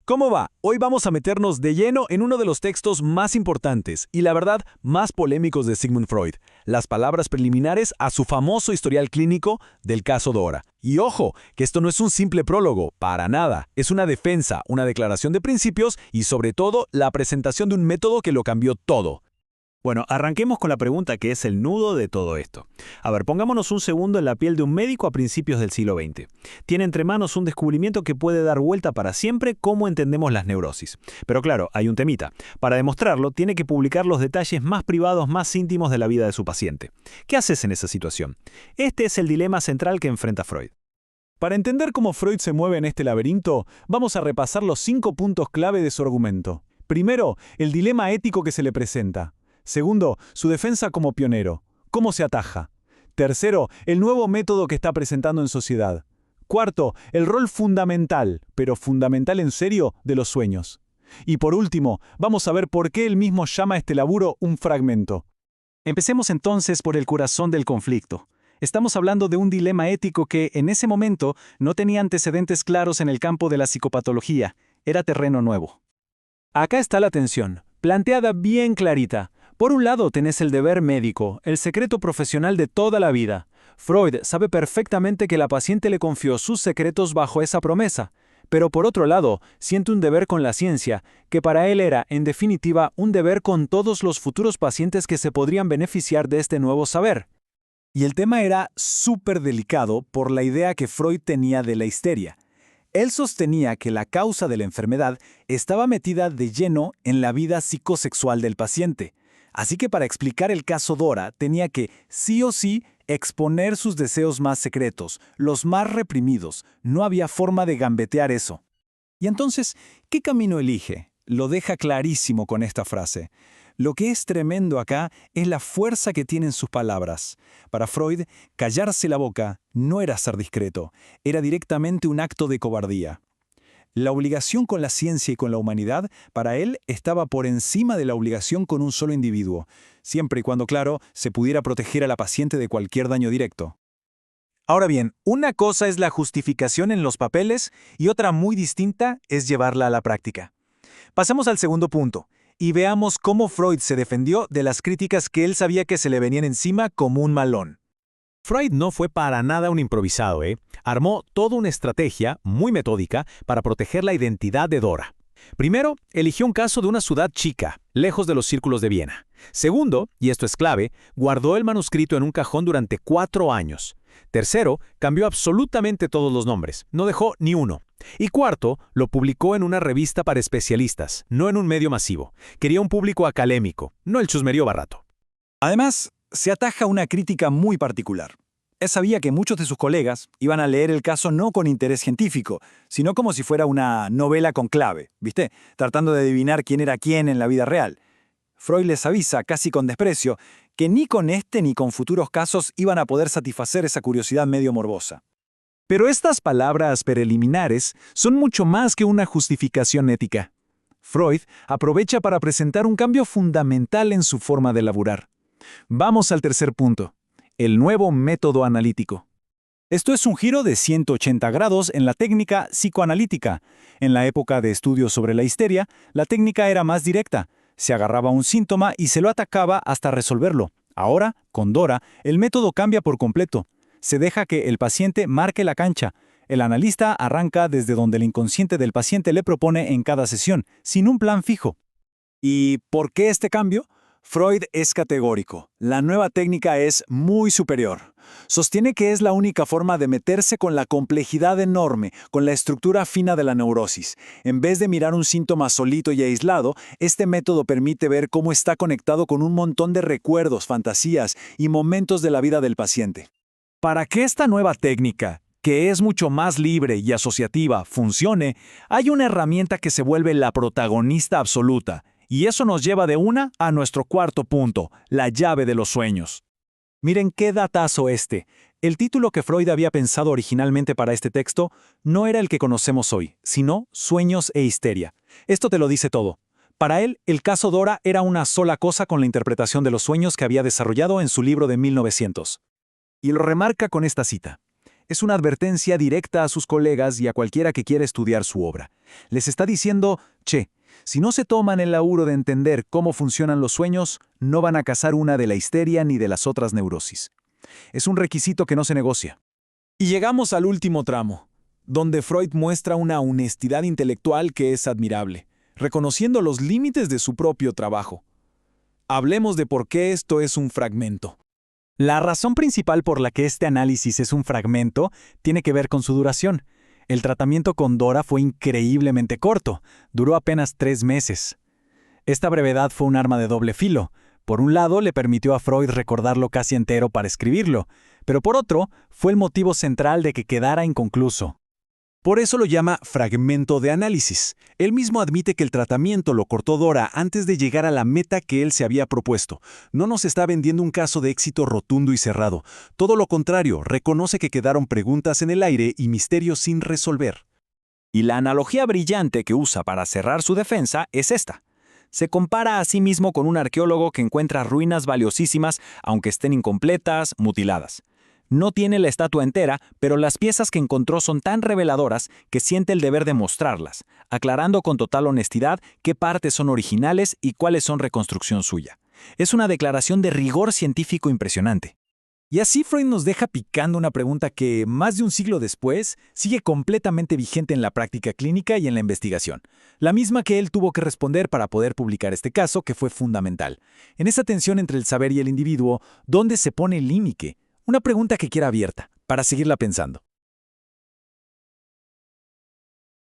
¿Cómo va? Hoy vamos a meternos de lleno en uno de los textos más importantes y la verdad más polémicos de Sigmund Freud, las palabras preliminares a su famoso historial clínico del caso Dora. Y ojo, que esto no es un simple prólogo, para nada, es una defensa, una declaración de principios y sobre todo la presentación de un método que lo cambió todo. Bueno, arranquemos con la pregunta que es el nudo de todo esto. A ver, pongámonos un segundo en la piel de un médico a principios del siglo XX. Tiene entre manos un descubrimiento que puede dar vuelta para siempre cómo entendemos las neurosis. Pero claro, hay un temita. Para demostrarlo, tiene que publicar los detalles más privados, más íntimos de la vida de su paciente. ¿Qué haces en esa situación? Este es el dilema central que enfrenta Freud. Para entender cómo Freud se mueve en este laberinto, vamos a repasar los 5 puntos clave de su argumento. Primero, el dilema ético que se le presenta. Segundo, su defensa como pionero. ¿Cómo se ataja? Tercero, el nuevo método que está presentando en sociedad. Cuarto, el rol fundamental, pero fundamental en serio, de los sueños. Y por último, vamos a ver por qué él mismo llama a este laburo un fragmento. Empecemos entonces por el corazón del conflicto. Estamos hablando de un dilema ético que, en ese momento, no tenía antecedentes claros en el campo de la psicopatología. Era terreno nuevo. Acá está la tensión, planteada bien clarita. Por un lado tenés el deber médico, el secreto profesional de toda la vida. Freud sabe perfectamente que la paciente le confió sus secretos bajo esa promesa. Pero por otro lado, siente un deber con la ciencia, que para él era, en definitiva, un deber con todos los futuros pacientes que se podrían beneficiar de este nuevo saber. Y el tema era súper delicado por la idea que Freud tenía de la histeria. Él sostenía que la causa de la enfermedad estaba metida de lleno en la vida psicosexual del paciente. Así que para explicar el caso Dora tenía que, sí o sí, exponer sus deseos más secretos, los más reprimidos. No había forma de gambetear eso. Y entonces, ¿qué camino elige? Lo deja clarísimo con esta frase. Lo que es tremendo acá es la fuerza que tienen sus palabras. Para Freud, callarse la boca no era ser discreto, era directamente un acto de cobardía. La obligación con la ciencia y con la humanidad, para él, estaba por encima de la obligación con un solo individuo, siempre y cuando, claro, se pudiera proteger a la paciente de cualquier daño directo. Ahora bien, una cosa es la justificación en los papeles y otra muy distinta es llevarla a la práctica. Pasemos al segundo punto y veamos cómo Freud se defendió de las críticas que él sabía que se le venían encima como un malón. Freud no fue para nada un improvisado, Armó toda una estrategia muy metódica para proteger la identidad de Dora. Primero, eligió un caso de una ciudad chica, lejos de los círculos de Viena. Segundo, y esto es clave, guardó el manuscrito en un cajón durante 4 años. Tercero, cambió absolutamente todos los nombres, no dejó ni uno. Y cuarto, lo publicó en una revista para especialistas, no en un medio masivo. Quería un público académico, no el chusmerío barato. Además, se ataja una crítica muy particular. Él sabía que muchos de sus colegas iban a leer el caso no con interés científico, sino como si fuera una novela con clave, ¿viste? Tratando de adivinar quién era quién en la vida real. Freud les avisa, casi con desprecio, que ni con este ni con futuros casos iban a poder satisfacer esa curiosidad medio morbosa. Pero estas palabras preliminares son mucho más que una justificación ética. Freud aprovecha para presentar un cambio fundamental en su forma de laburar. Vamos al tercer punto, el nuevo método analítico. Esto es un giro de 180 grados en la técnica psicoanalítica. En la época de estudios sobre la histeria, la técnica era más directa. Se agarraba un síntoma y se lo atacaba hasta resolverlo. Ahora, con Dora, el método cambia por completo. Se deja que el paciente marque la cancha. El analista arranca desde donde el inconsciente del paciente le propone en cada sesión, sin un plan fijo. ¿Y por qué este cambio? Freud es categórico. La nueva técnica es muy superior. Sostiene que es la única forma de meterse con la complejidad enorme, con la estructura fina de la neurosis. En vez de mirar un síntoma solito y aislado, este método permite ver cómo está conectado con un montón de recuerdos, fantasías y momentos de la vida del paciente. Para que esta nueva técnica, que es mucho más libre y asociativa, funcione, hay una herramienta que se vuelve la protagonista absoluta. Y eso nos lleva de una a nuestro cuarto punto, la llave de los sueños. Miren qué datazo este. El título que Freud había pensado originalmente para este texto no era el que conocemos hoy, sino Sueños e histeria. Esto te lo dice todo. Para él, el caso Dora era una sola cosa con la interpretación de los sueños que había desarrollado en su libro de 1900. Y lo remarca con esta cita. Es una advertencia directa a sus colegas y a cualquiera que quiera estudiar su obra. Les está diciendo, che, si no se toman el laburo de entender cómo funcionan los sueños, no van a cazar una de la histeria ni de las otras neurosis. Es un requisito que no se negocia. Y llegamos al último tramo, donde Freud muestra una honestidad intelectual que es admirable, reconociendo los límites de su propio trabajo. Hablemos de por qué esto es un fragmento. La razón principal por la que este análisis es un fragmento tiene que ver con su duración. El tratamiento con Dora fue increíblemente corto, duró apenas 3 meses. Esta brevedad fue un arma de doble filo. Por un lado, le permitió a Freud recordarlo casi entero para escribirlo, pero por otro, fue el motivo central de que quedara inconcluso. Por eso lo llama fragmento de análisis. Él mismo admite que el tratamiento lo cortó Dora antes de llegar a la meta que él se había propuesto. No nos está vendiendo un caso de éxito rotundo y cerrado. Todo lo contrario, reconoce que quedaron preguntas en el aire y misterios sin resolver. Y la analogía brillante que usa para cerrar su defensa es esta. Se compara a sí mismo con un arqueólogo que encuentra ruinas valiosísimas, aunque estén incompletas, mutiladas. No tiene la estatua entera, pero las piezas que encontró son tan reveladoras que siente el deber de mostrarlas, aclarando con total honestidad qué partes son originales y cuáles son reconstrucción suya. Es una declaración de rigor científico impresionante. Y así Freud nos deja picando una pregunta que, más de un siglo después, sigue completamente vigente en la práctica clínica y en la investigación. La misma que él tuvo que responder para poder publicar este caso, que fue fundamental. En esa tensión entre el saber y el individuo, ¿dónde se pone el límite? Una pregunta que queda abierta, para seguirla pensando.